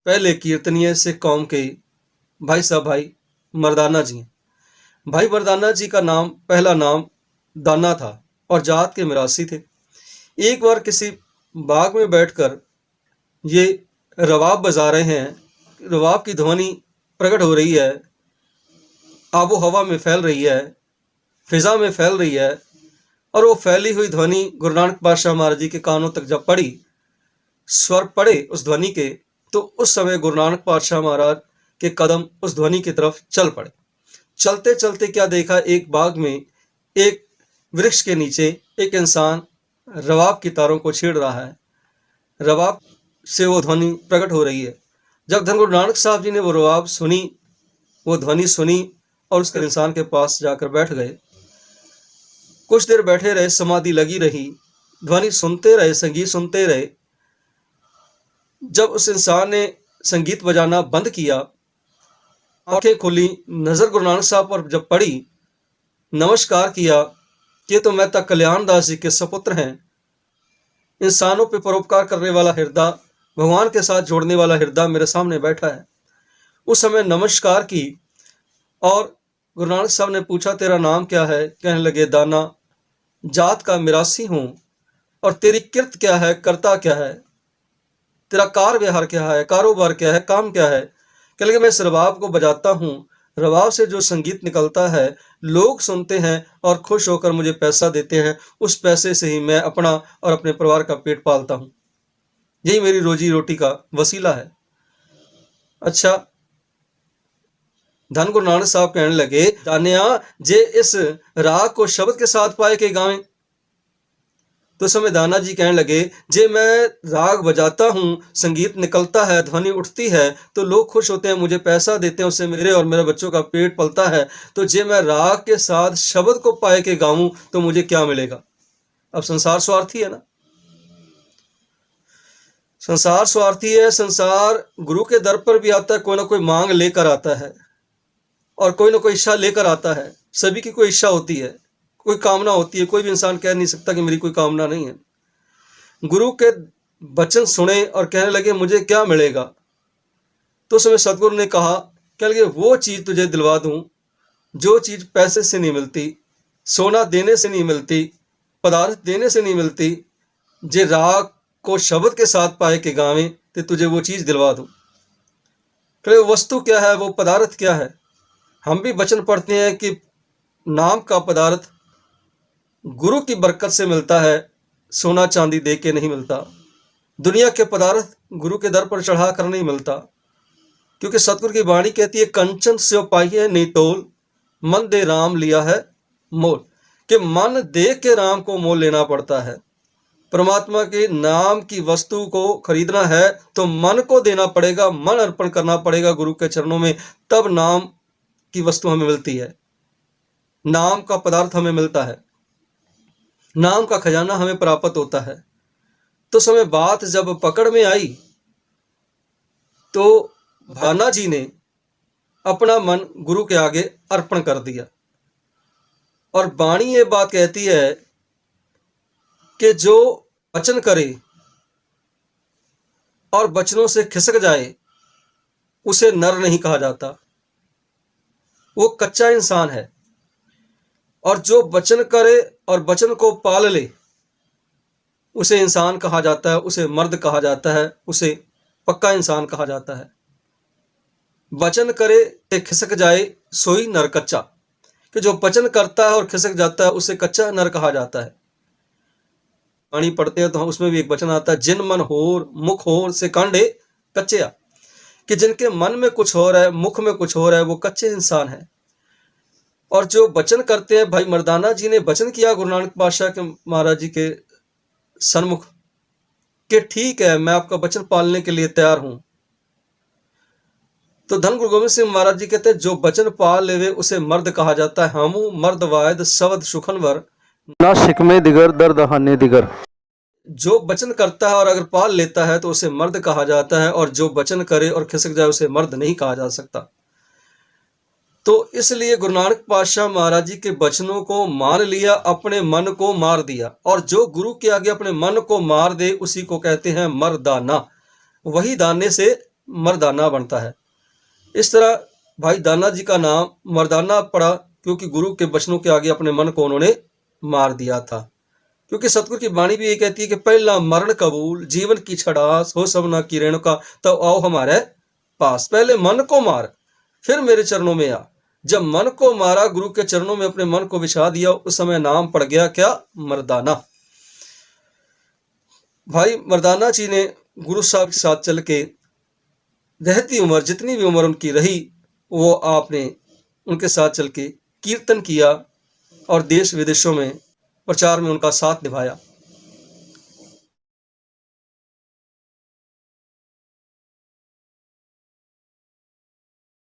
पहले कीर्तनीय सिख कौम के भाई साहब भाई मर्दाना जी हैं। भाई मर्दाना जी का पहला नाम दाना था और जात के मिरासी थे। एक बार किसी बाग में बैठकर ये रवाब बजा रहे हैं। रवाब की ध्वनि प्रकट हो रही है, आबो हवा में फैल रही है, फिजा में फैल रही है, और वो फैली हुई ध्वनि गुरु नानक पातशाह महाराज जी के कानों तक जब पड़ी, स्वर पड़े उस ध्वनि के, तो उस समय गुरु नानक पातशाह महाराज के कदम उस ध्वनि की तरफ चल पड़े। चलते चलते क्या देखा, एक बाग में एक वृक्ष के नीचे एक इंसान रवाब की तारों को छेड़ रहा है। रवाब से वो ध्वनि प्रकट हो रही है। जब धन गुरु नानक साहब जी ने वो रवाब सुनी, वो ध्वनि सुनी, और उसके इंसान के पास जाकर बैठ गए। कुछ देर बैठे रहे, समाधि लगी रही, ध्वनि सुनते रहे, संगीत सुनते रहे। जब उस इंसान ने संगीत बजाना बंद किया, आंखें खुली, नजर गुरु नानक साहब पर जब पड़ी, नमस्कार किया कि तो मेहता कल्याण दास जी के सपुत्र हैं। इंसानों पे परोपकार करने वाला हृदय, भगवान के साथ जोड़ने वाला हृदय मेरे सामने बैठा है। उस समय नमस्कार की और गुरु नानक साहब ने पूछा, तेरा नाम क्या है? कहने लगे, दाना, जात का मिरासी हूँ। और तेरी किर्त क्या है, करता क्या है, तेरा कार व्यवहार क्या है, कारोबार क्या है, काम क्या है? कहने लगे, मैं इस रबाब को बजाता हूँ। रबाब से जो संगीत निकलता है, लोग सुनते हैं और खुश होकर मुझे पैसा देते हैं। उस पैसे से ही मैं अपना और अपने परिवार का पेट पालता हूँ। यही मेरी रोजी रोटी का वसीला है। अच्छा, धन गुरु नानक साहब कहने लगे, दानिया जे इस राग को शब्द के साथ पाए के गावें। तो समय दाना जी कहने लगे, जे मैं राग बजाता हूँ, संगीत निकलता है, ध्वनि उठती है, तो लोग खुश होते हैं, मुझे पैसा देते हैं, उससे मेरे और मेरे बच्चों का पेट पलता है। तो जे मैं राग के साथ शब्द को पाए के गाऊं, तो मुझे क्या मिलेगा? अब संसार स्वार्थी है ना, संसार स्वार्थी है। संसार गुरु के दर पर भी आता है, कोई ना कोई मांग लेकर आता है और कोई ना कोई इच्छा लेकर आता है। सभी की कोई इच्छा होती है, कोई कामना होती है। कोई भी इंसान कह नहीं सकता कि मेरी कोई कामना नहीं है। गुरु के वचन सुने और कहने लगे, मुझे क्या मिलेगा? तो समय सतगुरु ने कहा, कह लगे, वो चीज़ तुझे दिलवा दूं जो चीज़ पैसे से नहीं मिलती, सोना देने से नहीं मिलती, पदार्थ देने से नहीं मिलती। जे राग को शब्द के साथ पाए के गावें, तो तुझे वो चीज़ दिलवा दूं। कहे, वस्तु क्या है, वो पदार्थ क्या है? हम भी वचन पढ़ते हैं कि नाम का पदार्थ गुरु की बरकत से मिलता है, सोना चांदी दे के नहीं मिलता। दुनिया के पदार्थ गुरु के दर पर चढ़ा कर नहीं मिलता, क्योंकि सतगुरु की वाणी कहती है, कंचन से पाइए नहीं तोल, मन दे राम लिया है मोल। कि मन दे के राम को मोल लेना पड़ता है। परमात्मा के नाम की वस्तु को खरीदना है तो मन को देना पड़ेगा, मन अर्पण करना पड़ेगा गुरु के चरणों में, तब नाम की वस्तु हमें मिलती है, नाम का पदार्थ हमें मिलता है, नाम का खजाना हमें प्राप्त होता है। तो समय बात जब पकड़ में आई, तो भाना जी ने अपना मन गुरु के आगे अर्पण कर दिया। और वाणी ये बात कहती है कि जो वचन करे और वचनों से खिसक जाए, उसे नर नहीं कहा जाता, वो कच्चा इंसान है। और जो वचन करे और वचन को पाल ले, उसे इंसान कहा जाता है, उसे मर्द कहा जाता है, उसे पक्का इंसान कहा जाता है। वचन करे ते खिसक जाए, सोई नर कच्चा। कि जो वचन करता है और खिसक जाता है, उसे कच्चा नर कहा जाता है। वाणी पढ़ते हैं तो हम उसमें भी एक वचन आता है, जिन मन होर मुख होर से कांडे कच्चे। कि जिनके मन में कुछ हो रहा है, मुख में कुछ हो रहा है, वो कच्चे इंसान है। और जो वचन करते हैं, भाई मर्दाना जी ने वचन किया गुरु नानक पातशाह के महाराज जी के सन्मुख कि ठीक है, मैं आपका वचन पालने के लिए तैयार हूं। तो धन गुरु गोविंद सिंह महाराज जी कहते हैं, जो वचन पाल लेवे उसे मर्द कहा जाता है। हमू मर्द वायद शब्द सुखनवर, ना शिकमे दिगर दर्द हाने दिगर। जो वचन करता है और अगर पाल लेता है तो उसे मर्द कहा जाता है, और जो वचन करे और खिसक जाए उसे मर्द नहीं कहा जा सकता। तो इसलिए गुरु नानक पातशाह महाराज जी के वचनों को मान लिया, अपने मन को मार दिया। और जो गुरु के आगे अपने मन को मार दे, उसी को कहते हैं मर्दाना। वही दाने से मर्दाना बनता है। इस तरह भाई दाना जी का नाम मर्दाना पड़ा क्योंकि गुरु के वचनों के आगे अपने मन को उन्होंने मार दिया था। क्योंकि सतगुरु की वाणी भी ये कहती है कि पहला मरण कबूल, जीवन की छड़ास, हो सबना की रेणुका, तब आओ हमारे पास। पहले मन को मार, फिर मेरे चरणों में आ। जब मन को मारा, गुरु के चरणों में अपने मन को बिछा दिया, उस समय नाम पड़ गया क्या? मर्दाना। भाई मर्दाना जी ने गुरु साहब के साथ चल के रहती उम्र, जितनी भी उम्र उनकी रही, वो आपने उनके साथ चल के कीर्तन किया और देश विदेशों में प्रचार में उनका साथ निभाया।